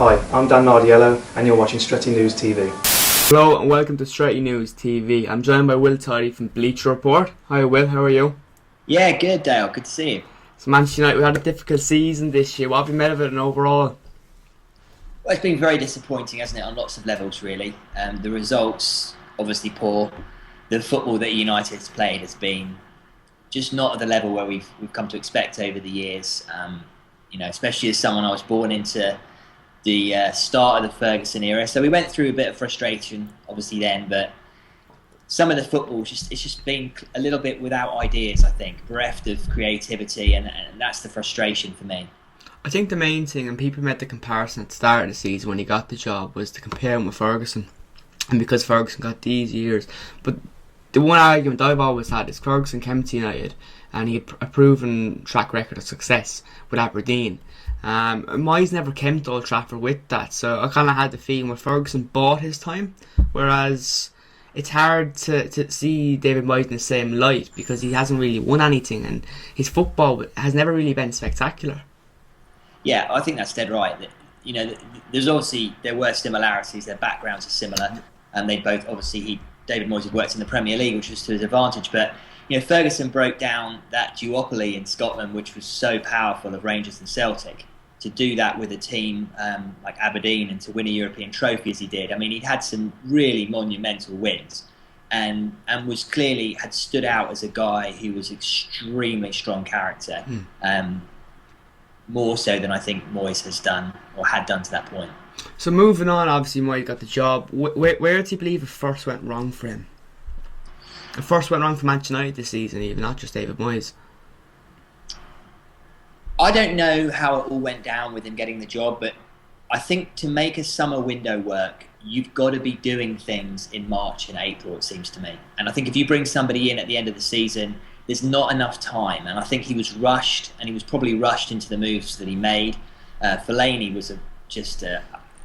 Hi, I'm Dan Nardiello and you're watching Stretty News TV. Hello and welcome to Stretty News TV. I'm joined by Tidey from Bleacher Report. Hi Will, how are you? Yeah, good Dale, good to see you. So Manchester United, we had a difficult season this year. What have you made of it and overall? Well, it's been very disappointing, hasn't it, on lots of levels really. The results, obviously poor. The football that United has played has been just not at the level where we've come to expect over the years. Especially as someone, I was born into the start of the Ferguson era, so we went through a bit of frustration, obviously then. But some of the football, it's just been a little bit without ideas. I think bereft of creativity, and that's the frustration for me. I think the main thing, and people made the comparison at the start of the season when he got the job, was to compare him with Ferguson, and because Ferguson got these years. But the one argument I've always had is Ferguson came to United and he had a proven track record of success with Aberdeen. Moyes never came to Old Trafford with that, so I kind of had the feeling where Ferguson bought his time, whereas it's hard to see David Moyes in the same light because he hasn't really won anything and his football has never really been spectacular. Yeah, I think that's dead right. There were similarities, their backgrounds are similar, and they both, David Moyes had worked in the Premier League, which was to his advantage, but Ferguson broke down that duopoly in Scotland, which was so powerful, of Rangers and Celtic. To do that with a team like Aberdeen and to win a European trophy as he did, I mean, he'd had some really monumental wins, and was clearly had stood out as a guy who was extremely strong character, more so than I think Moyes has done or had done to that point. So moving on, obviously Moyes got the job. Where do you believe it first went wrong for him? It first went wrong for Manchester United this season, even not just David Moyes. I don't know how it all went down with him getting the job, but I think to make a summer window work, you've got to be doing things in March and April, it seems to me. And I think if you bring somebody in at the end of the season, there's not enough time. And I think he was rushed, and he was probably rushed into the moves that he made. Fellaini was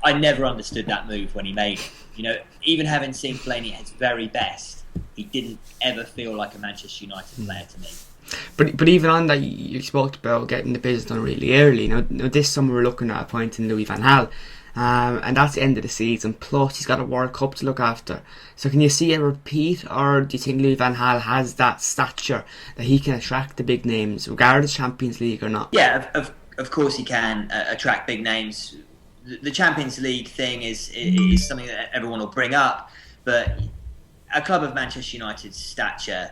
I never understood that move when he made it. Even having seen Fellaini at his very best, he didn't ever feel like a Manchester United player to me. But even on that, you spoke about getting the business done really early. Now this summer we're looking at appointing Louis van Gaal, and that's the end of the season. Plus he's got a World Cup to look after. So can you see a repeat, or do you think Louis van Gaal has that stature that he can attract the big names, regardless Champions League or not? Yeah, of course he can attract big names. The Champions League thing is something that everyone will bring up, but a club of Manchester United's stature,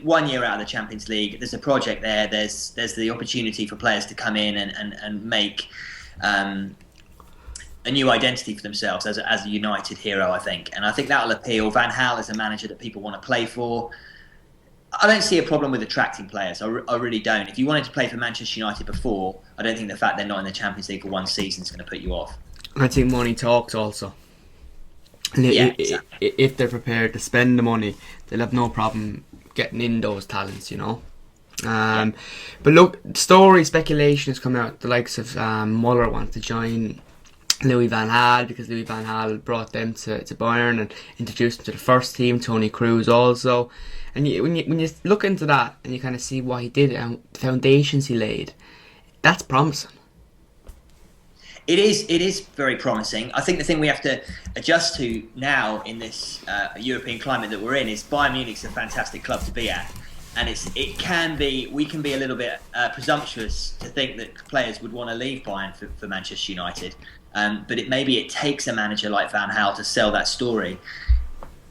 1 year out of the Champions League, there's a project there. There's the opportunity for players to come in and make a new identity for themselves as a United hero, I think. And I think that'll appeal. Van Gaal is a manager that people want to play for. I don't see a problem with attracting players. I really don't. If you wanted to play for Manchester United before, I don't think the fact they're not in the Champions League for one season is going to put you off. I think money talks also. Yeah, exactly. If they're prepared to spend the money, they'll have no problem getting in those talents, But look, speculation has come out. The likes of Muller wants to join Louis van Gaal because Louis van Gaal brought them to Bayern and introduced them to the first team. Toni Kroos also, and when you look into that and you kind of see what he did and the foundations he laid, that's promising. It is very promising. I think the thing we have to adjust to now in this European climate that we're in is Bayern Munich's a fantastic club to be at, and we can be a little bit presumptuous to think that players would want to leave Bayern for Manchester United, but maybe it takes a manager like Van Gaal to sell that story.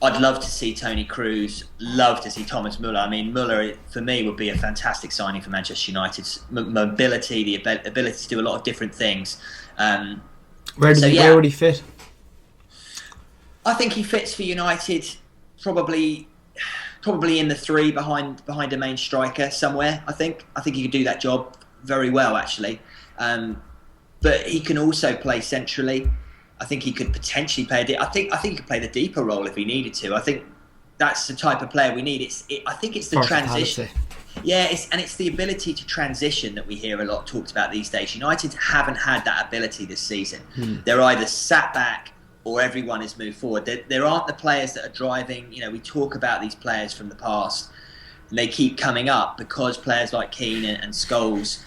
I'd love to see Toni Kroos, love to see Thomas Muller. I mean, Muller, for me, would be a fantastic signing for Manchester United's mobility, the ability to do a lot of different things. Where would he fit? I think he fits for United probably in the three behind a main striker somewhere. I think he could do that job very well, actually. But he can also play centrally. I think he could potentially play I think he could play the deeper role if he needed to. I think that's the type of player we need. I think it's the transition. Yeah, it's the ability to transition that we hear a lot talked about these days. United haven't had that ability this season. They're either sat back or everyone has moved forward. There aren't the players that are driving. We talk about these players from the past, and they keep coming up because players like Keane and Scholes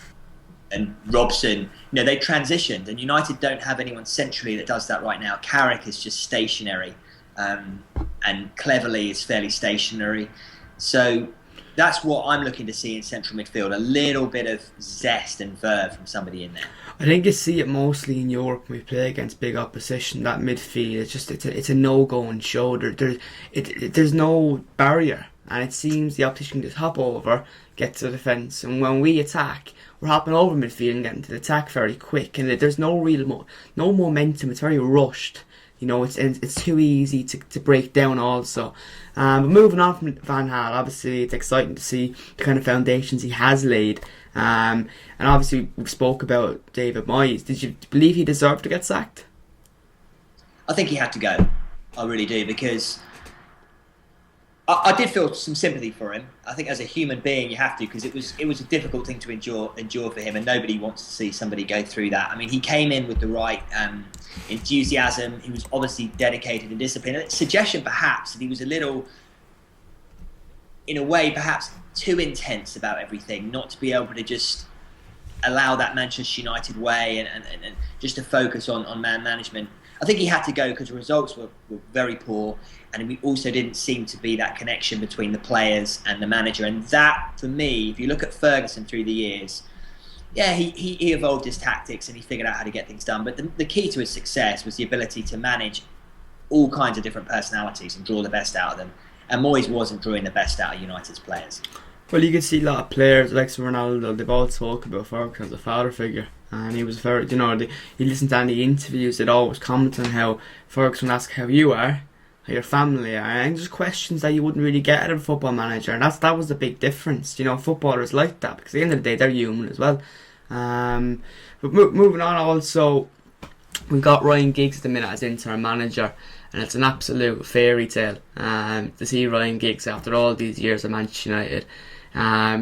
and Robson, they transitioned, and United don't have anyone centrally that does that right now. Carrick is just stationary, and Cleverley is fairly stationary. So that's what I'm looking to see in central midfield, a little bit of zest and verve from somebody in there. I think you see it mostly in Europe when we play against big opposition. That midfield, it's a no-go show. There's no barrier, and it seems the opposition can just hop over, get to the defence, and when we attack, we're hopping over midfield and getting to the attack very quick, and there's no real no momentum. It's very rushed. It's too easy to break down also. But moving on from Van Gaal, obviously it's exciting to see the kind of foundations he has laid. And obviously we spoke about David Moyes. Did you believe he deserved to get sacked? I think he had to go. I really do, because I did feel some sympathy for him. I think as a human being you have to, because it was a difficult thing to endure for him, and nobody wants to see somebody go through that. I mean, he came in with the right enthusiasm. He was obviously dedicated and disciplined. A suggestion perhaps that he was a little, in a way, perhaps too intense about everything, not to be able to just allow that Manchester United way and just to focus on man management. I think he had to go because the results were very poor, and we also didn't seem to be that connection between the players and the manager. And that, for me, if you look at Ferguson through the years, yeah, he evolved his tactics and he figured out how to get things done. But the key to his success was the ability to manage all kinds of different personalities and draw the best out of them. And Moyes wasn't drawing the best out of United's players. Well, you can see a lot of players like Ronaldo, they've all spoken about Ferguson as a father figure. And he was very, you listen to any interviews, they'd always comment on how Ferguson would ask how you are, how your family are, and just questions that you wouldn't really get out of a football manager. And that was the big difference. Footballers like that, because at the end of the day, they're human as well. But moving on, also, we've got Ryan Giggs at the minute as interim manager, and it's an absolute fairy tale to see Ryan Giggs after all these years of Manchester United.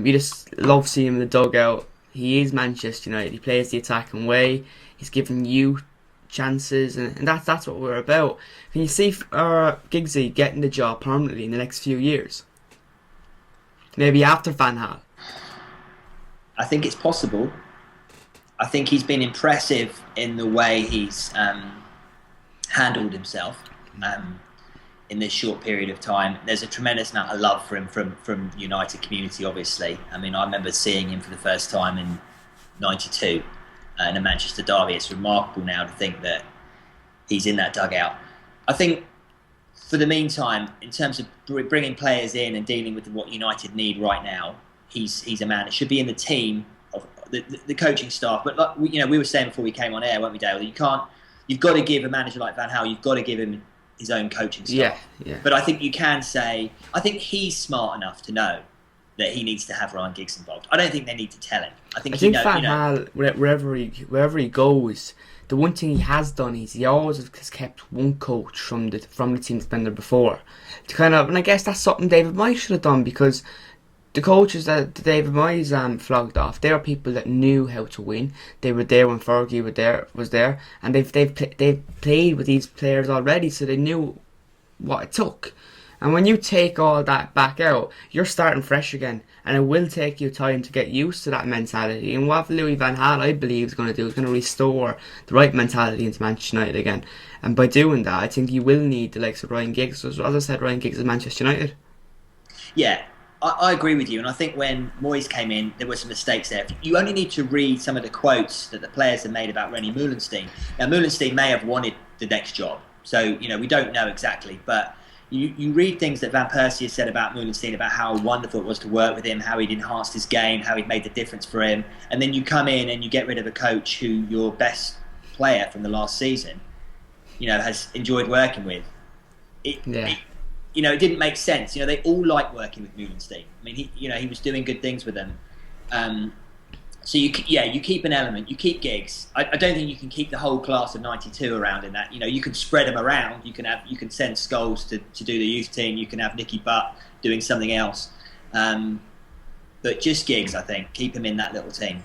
You just love seeing him in the dugout. He is Manchester United. He plays the attacking way. He's giving you chances, and that's what we're about. Can you see Giggsy getting the job permanently in the next few years? Maybe after Van Gaal? I think it's possible. I think he's been impressive in the way he's handled himself in this short period of time. There's a tremendous amount of love for him from United community, obviously. I mean, I remember seeing him for the first time in '92 in a Manchester derby. It's remarkable now to think that he's in that dugout. I think for the meantime, in terms of bringing players in and dealing with what United need right now, he's a man. It should be in the team of the coaching staff. But like, we were saying before we came on air, weren't we, Dale? You've got to give a manager like Van Gaal, you've got to give him his own coaching staff. Yeah. But I think you can say, I think he's smart enough to know that he needs to have Ryan Giggs involved. I don't think they need to tell him. I think Van Gaal, wherever he goes, the one thing he has done is he always has kept one coach from the team that's been there before. And I guess that's something David Moyes should have done, because the coaches that David Moyes flogged off, they are people that knew how to win. They were there when Fergie was there, and they've played with these players already, so they knew what it took. And when you take all that back out, you're starting fresh again, and it will take you time to get used to that mentality. And what Louis van Gaal, I believe, is going to do is going to restore the right mentality into Manchester United again. And by doing that, I think you will need the likes of Ryan Giggs. As I said, Ryan Giggs is Manchester United. Yeah. I agree with you, and I think when Moyes came in, there were some mistakes there. You only need to read some of the quotes that the players have made about Rennie Meulenstein. Now, Meulenstein may have wanted the next job, so we don't know exactly, but you read things that Van Persie has said about Meulenstein, about how wonderful it was to work with him, how he'd enhanced his game, how he'd made the difference for him, and then you come in and you get rid of a coach who your best player from the last season, has enjoyed working with. It didn't make sense. They all like working with Meulenstein. I mean, he was doing good things with them. So you keep an element. You keep Giggs. I don't think you can keep the whole class of '92 around in that. You can spread them around. You can send Scholes to do the youth team. You can have Nicky Butt doing something else. But just Giggs, I think, keep him in that little team.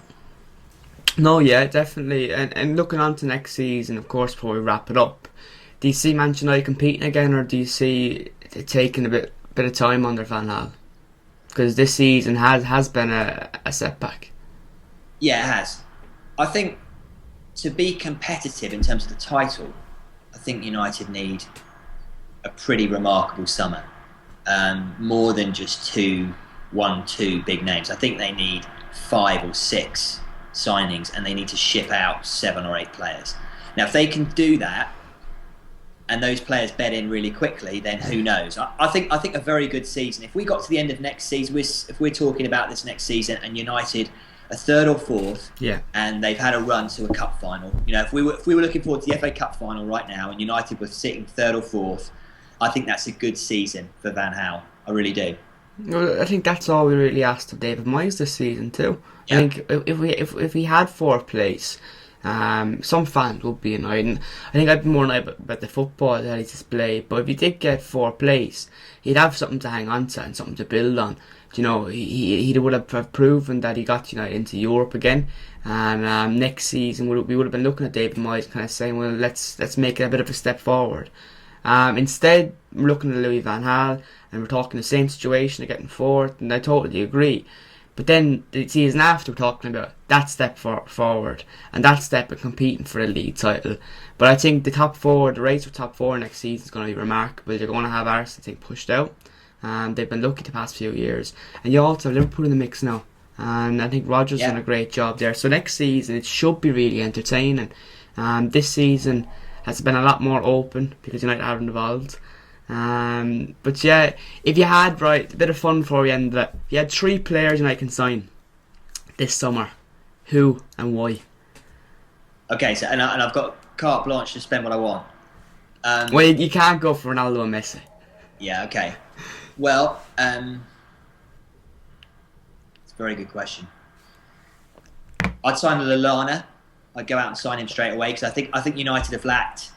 No, yeah, definitely. And looking on to next season, of course, before we wrap it up, do you see Manchester United competing again, or do you see it taking a bit of time under Van Gaal? Because this season has been a setback. Yeah, it has. I think to be competitive in terms of the title, I think United need a pretty remarkable summer. More than just two big names. I think they need 5 or 6 signings, and they need to ship out 7 or 8 players. Now, if they can do that, and those players bed in really quickly, then who knows? I think a very good season. If we got to the end of next season, if we're talking about this next season, and United are 3rd or 4th, and they've had a run to a cup final. If we were looking forward to the FA Cup final right now, and United were sitting 3rd or 4th, I think that's a good season for Van Gaal. I really do. Well, I think that's all we really asked of David Moyes this season too. Yeah. I think if we had 4th place, some fans would be annoyed. And I think I'd be more annoyed about the football that he's displayed. But if he did get 4th place, he'd have something to hang on to and something to build on. He would have proven that he got United into Europe again. And next season we would have been looking at David Moyes kind of saying, well, let's make it a bit of a step forward. Instead, we're looking at Louis Van Gaal, and we're talking the same situation of getting 4th, and I totally agree. But then the season after, we're talking about that step forward, and that step of competing for a league title. But I think the race for top 4 next season is going to be remarkable. You're going to have Arsenal, I think, pushed out. They've been lucky the past few years, and you also have Liverpool in the mix now. And I think Rodgers done a great job there. So next season, it should be really entertaining. This season has been a lot more open because United aren't involved. But yeah, if you had a bit of fun before we end it, if you had 3 players United can sign this summer, who and why? Okay, so and I've got carte blanche to spend what I want. Well, you can't go for Ronaldo and Messi. Yeah, okay. Well, it's a very good question. I'd sign Lallana. I'd go out and sign him straight away because I think United have lacked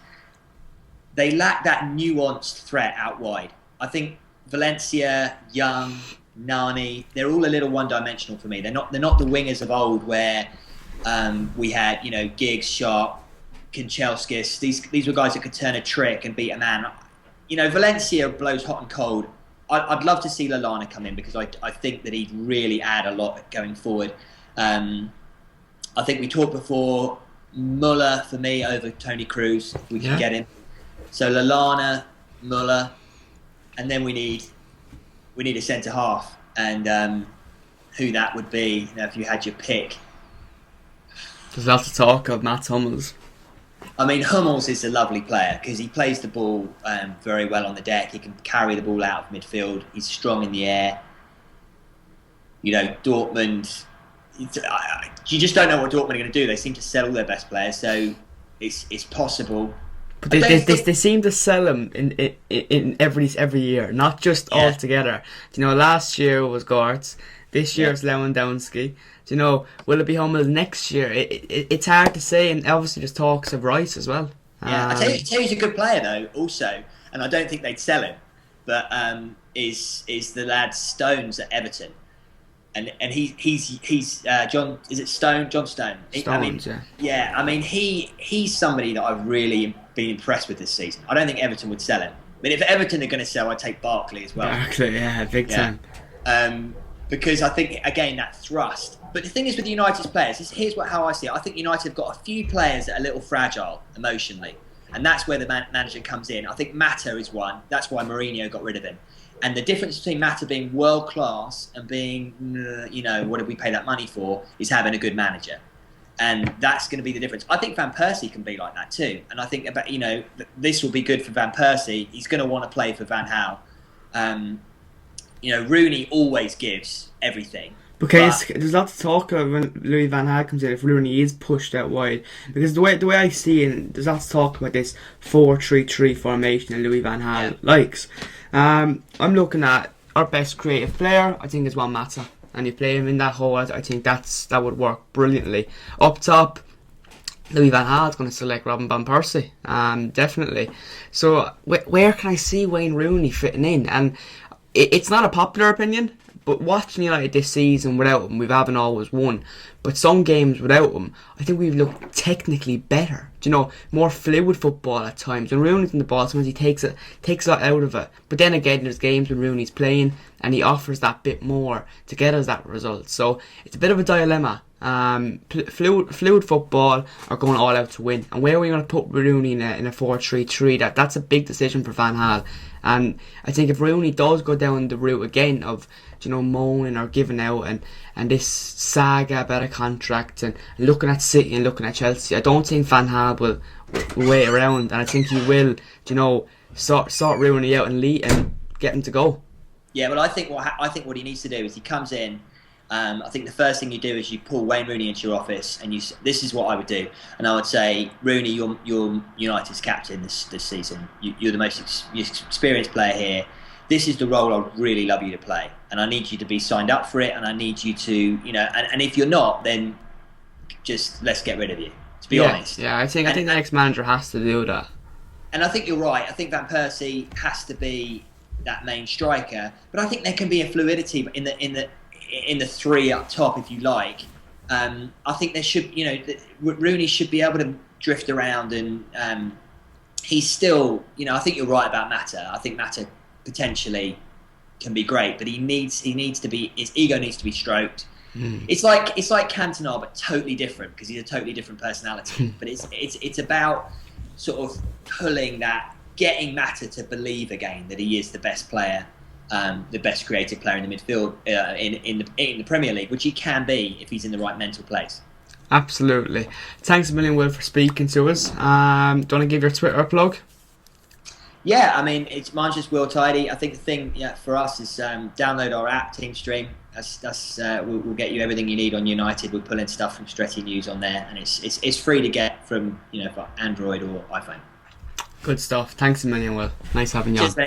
that nuanced threat out wide. I think Valencia, Young, Nani, they're all a little one-dimensional for me. They're not the wingers of old where we had Giggs, Sharp, Kanchelskis. These were guys that could turn a trick and beat a man. Valencia blows hot and cold. I'd love to see Lallana come in because I think that he'd really add a lot going forward. I think we talked before, Muller for me over Tony Cruz, if we can get him. So Lallana, Muller, and then we need a centre half, and who that would be, if you had your pick. There's lots of talk of Matt Hummels. I mean, Hummels is a lovely player because he plays the ball very well on the deck. He can carry the ball out of midfield. He's strong in the air. Dortmund. You just don't know what Dortmund are going to do. They seem to sell all their best players, so it's possible. But they seem to sell them in every year, not just all together. Last year was Gortz. This year is Lewandowski. Will it be Hummels next year? It's hard to say, and obviously there's talks of Rice as well. Yeah, I tell you he's a good player though, also, and I don't think they'd sell him. But is the lad Stones at Everton. And he's John. Is it Stone? John Stone. Stones, I mean, he's somebody that I've really been impressed with this season. I don't think Everton would sell him. I mean, if Everton are going to sell, I'd take Barkley as well. Barkley, big time. Because I think again that thrust. But the thing is with United's players, here's how I see it. I think United have got a few players that are a little fragile emotionally, and that's where the manager comes in. I think Mata is one. That's why Mourinho got rid of him. And the difference between Mata being world class and being, what did we pay that money for, is having a good manager. And that's going to be the difference. I think Van Persie can be like that too. And I think this will be good for Van Persie. He's going to want to play for Van Gaal. Rooney always gives everything. Because there's lots of talk of when Louis Van Gaal comes in, if Rooney is pushed out wide. Because the way I see it, there's lots of talk about this 4-3-3 formation that Louis Van Gaal likes. I'm looking at our best creative player, I think is Juan Mata. And you play him in that hole, I think that would work brilliantly. Up top, Louis Van Gaal is going to select Robin Van Persie, definitely. So where can I see Wayne Rooney fitting in? And it's not a popular opinion, but watching United this season without him, we haven't always won. But some games without him, I think we've looked technically better. More fluid football at times. When Rooney's in the ball, sometimes he takes a lot out of it. But then again, there's games when Rooney's playing and he offers that bit more to get us that result. So it's a bit of a dilemma. fluid football, or going all out to win. And where are we going to put Rooney in a 4-3-3? That's a big decision for Van Gaal. And I think if Rooney does go down the route again of, moaning or giving out and this saga about a contract and looking at City and looking at Chelsea, I don't think Van Gaal will wait around, and I think he will, sort Rooney out and lead and get him to go. Yeah, well, I think what he needs to do is he comes in. I think the first thing you do is you pull Wayne Rooney into your office, and this is what I would do, and I would say, Rooney, you're United's captain this season. You're the most experienced player here. This is the role I'd really love you to play, and I need you to be signed up for it, and I need you to, and if you're not, then just let's get rid of you. To be honest. Yeah, I think the next manager has to do that. And I think you're right. I think Van Persie has to be that main striker, but I think there can be a fluidity in the three up top, if you like. I think there should, Rooney should be able to drift around, and he's still, I think you're right about Mata. I think Mata potentially can be great, but he needs to be, his ego needs to be stroked. It's like Cantona, but totally different, because he's a totally different personality. But it's about sort of pulling that, getting Mata to believe again that he is the best player, the best creative player in the midfield in the Premier League, which he can be if he's in the right mental place. Absolutely. Thanks a million, Will, for speaking to us. Do you want to give your Twitter a plug? Yeah, I mean, mine's just Will Tidey. I think the thing for us is download our app, TeamStream. We'll get you everything you need on United. We'll pull in stuff from Stretty News on there, and it's free to get from for Android or iPhone. Good stuff. Thanks a million, Will. Nice having you on. Cheers, mate.